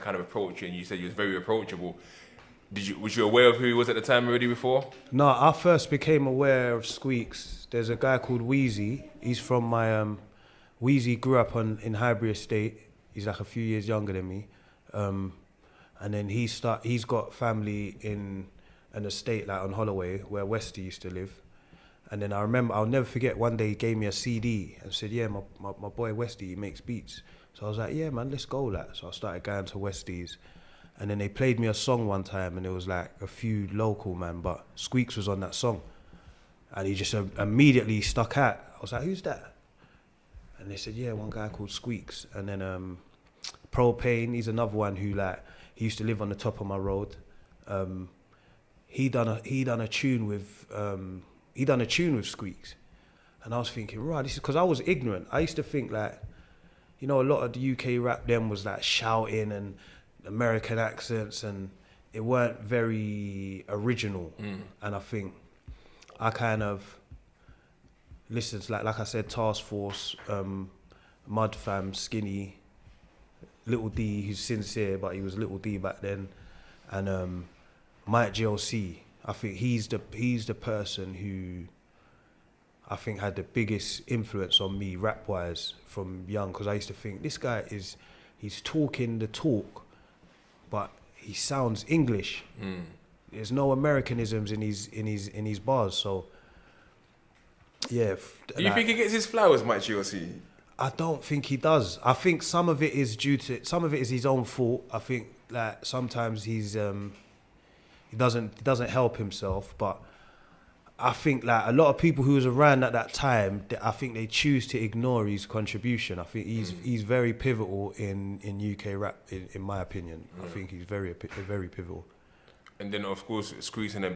kind of approach you, and you said you was very approachable. Was you aware of who he was at the time already before? No, I first became aware of Squeaks. There's a guy called Wheezy. He's from my Wheezy grew up in Highbury Estate. He's like a few years younger than me, and then he's got family in an estate like on Holloway where Westy used to live. And then I remember, I'll never forget, one day he gave me a CD and said, yeah, my boy Westy, he makes beats. So I was like, yeah, man, let's go, like. So I started going to Westy's. And then they played me a song one time, and it was like a few local, man, but Squeaks was on that song. And he just immediately stuck out. I was like, who's that? And they said, yeah, one guy called Squeaks. And then Propane, he's another one who, like, he used to live on the top of my road. He done a tune with Squeaks. And I was thinking, right, this is because I was ignorant. I used to think, like, you know, a lot of the UK rap then was like shouting and American accents, and it weren't very original. And I think I kind of listened to, like I said, Task Force, Mud Fam, Skinny, Little D, who's sincere, but he was Little D back then, and Mike GLC. I think he's the person who I think had the biggest influence on me rap-wise from young, because I used to think this guy he's talking the talk, but he sounds English. There's no Americanisms in his bars. So yeah. Do you think he gets his flowers, Mike GLC? I don't think he does. I think some of it is his own fault. I think like sometimes he doesn't help himself, but I think like a lot of people who was around at that time, I think they choose to ignore his contribution. I think he's very pivotal in UK rap, in my opinion. I think he's very pivotal. And then of course Squeeze and them